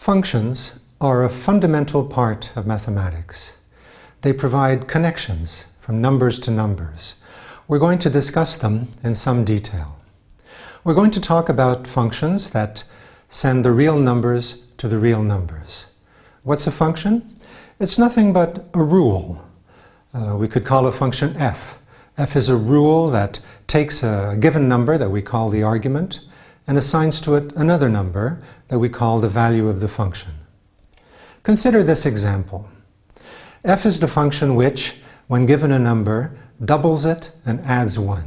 Functions are a fundamental part of mathematics. They provide connections from numbers to numbers. We're going to discuss them in some detail. We're going to talk about functions that send the real numbers to the real numbers. What's a function? It's nothing but a rule. We could call a function f. F is a rule that takes a given number that we call the argument and assigns to it another number that we call the value of the function. Consider this example. F is the function which, when given a number, doubles it and adds 1.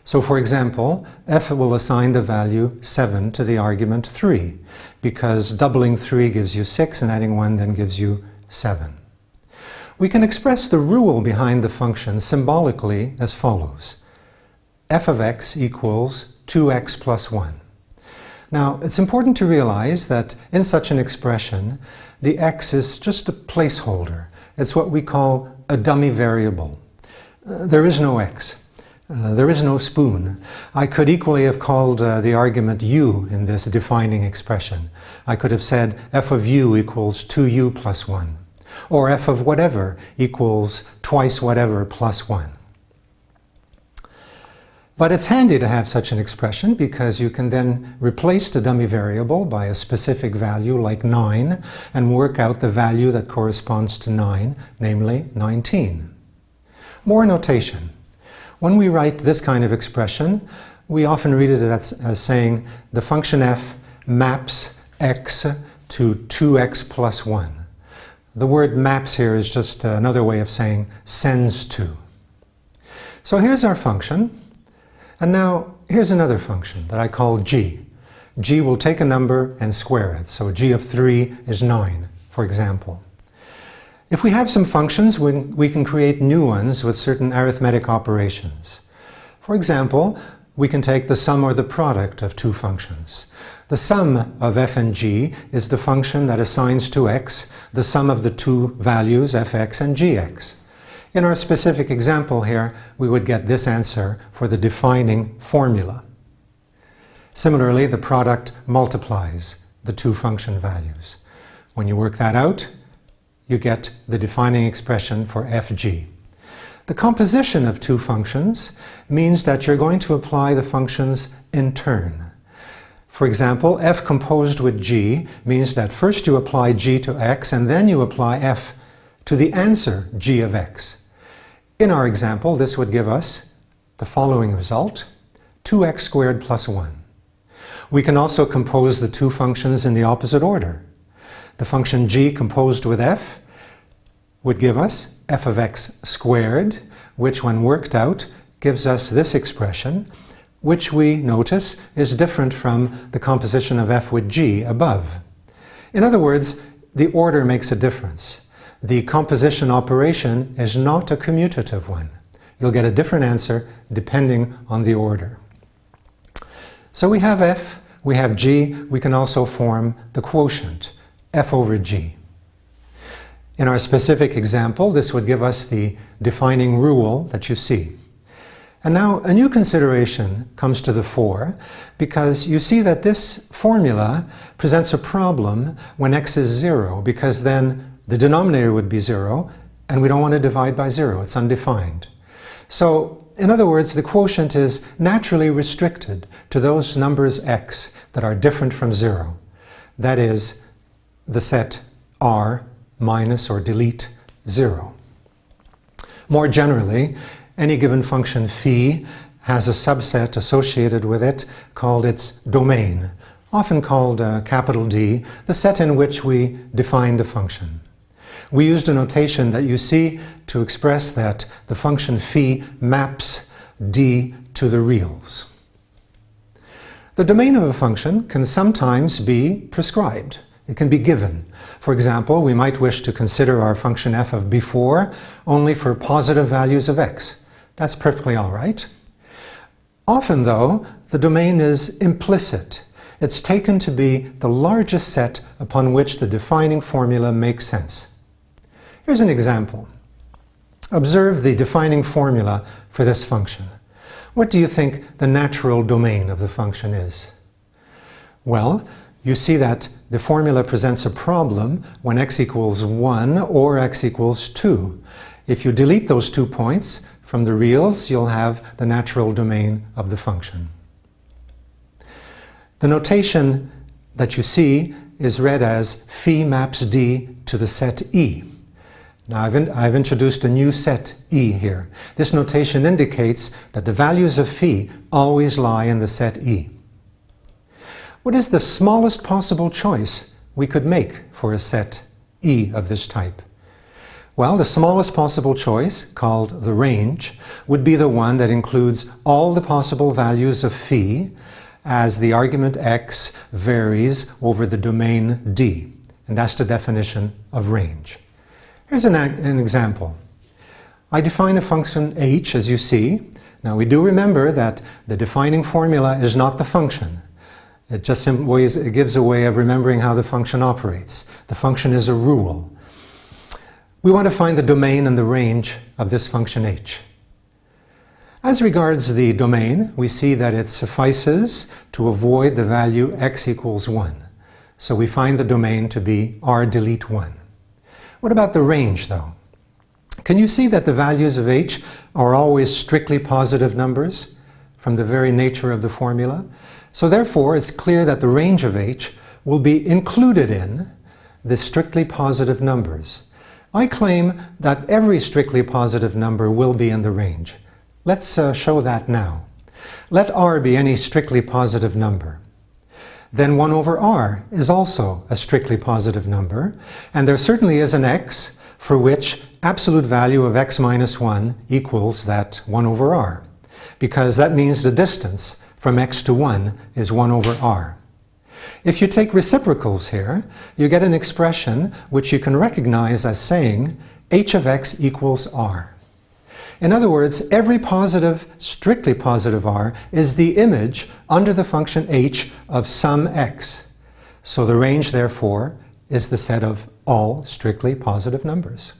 So for example, f will assign the value 7 to the argument 3, because doubling 3 gives you 6 and adding 1 then gives you 7. We can express the rule behind the function symbolically as follows. F of x equals 2x plus 1. Now, it's important to realize that in such an expression, the x is just a placeholder. It's what we call a dummy variable. There is no x. There is no spoon. I could equally have called the argument u in this defining expression. I could have said f of u equals 2u plus 1, or f of whatever equals twice whatever plus 1. But it's handy to have such an expression because you can then replace the dummy variable by a specific value like 9 and work out the value that corresponds to 9, namely 19. More notation. When we write this kind of expression, we often read it as saying the function f maps x to 2x plus 1. The word maps here is just another way of saying sends to. So here's our function. And now here's another function that I call g. G will take a number and square it. So g of 3 is 9, for example. If we have some functions, we can create new ones with certain arithmetic operations. For example, we can take the sum or the product of two functions. The sum of f and g is the function that assigns to x the sum of the two values fx and gx. In our specific example here, we would get this answer for the defining formula. Similarly, the product multiplies the two function values. When you work that out, you get the defining expression for fg. The composition of two functions means that you're going to apply the functions in turn. For example, f composed with g means that first you apply g to x and then you apply f to the answer g of x. In our example, this would give us the following result, 2x squared plus 1. We can also compose the two functions in the opposite order. The function g composed with f would give us f of x squared, which when worked out gives us this expression, which we notice is different from the composition of f with g above. In other words, the order makes a difference. The composition operation is not a commutative one. You'll get a different answer depending on the order. So we have f, we have g, we can also form the quotient, f over g. In our specific example, this would give us the defining rule that you see. And now a new consideration comes to the fore because you see that this formula presents a problem when x is 0, because then the denominator would be 0, and we don't want to divide by 0. It's undefined. So, in other words, the quotient is naturally restricted to those numbers x that are different from 0. That is, the set r minus or delete 0. More generally, any given function phi has a subset associated with it called its domain, often called capital D, the set in which we defined a function. We used a notation that you see to express that the function phi maps d to the reals. The domain of a function can sometimes be prescribed. It can be given. For example, we might wish to consider our function f of before only for positive values of x. That's perfectly all right. Often, though, the domain is implicit. It's taken to be the largest set upon which the defining formula makes sense. Here's an example. Observe the defining formula for this function. What do you think the natural domain of the function is? Well, you see that the formula presents a problem when x equals 1 or x equals 2. If you delete those 2 points from the reals, you'll have the natural domain of the function. The notation that you see is read as phi maps D to the set E. Now I've introduced a new set E here. This notation indicates that the values of phi always lie in the set E. What is the smallest possible choice we could make for a set E of this type? Well, the smallest possible choice, called the range, would be the one that includes all the possible values of phi as the argument x varies over the domain D. And that's the definition of range. Here's an example. I define a function h, as you see. Now we do remember that the defining formula is not the function. It just it gives a way of remembering how the function operates. The function is a rule. We want to find the domain and the range of this function h. As regards the domain, we see that it suffices to avoid the value x equals 1. So we find the domain to be r delete 1. What about the range, though? Can you see that the values of h are always strictly positive numbers from the very nature of the formula? So therefore, it's clear that the range of h will be included in the strictly positive numbers. I claim that every strictly positive number will be in the range. Let's show that now. Let r be any strictly positive number. Then 1 over r is also a strictly positive number, and there certainly is an x for which absolute value of x minus 1 equals that 1 over r, because that means the distance from x to 1 is 1 over r. If you take reciprocals here, you get an expression which you can recognize as saying h of x equals r. In other words, every positive, strictly positive r is the image under the function h of some x. So the range, therefore, is the set of all strictly positive numbers.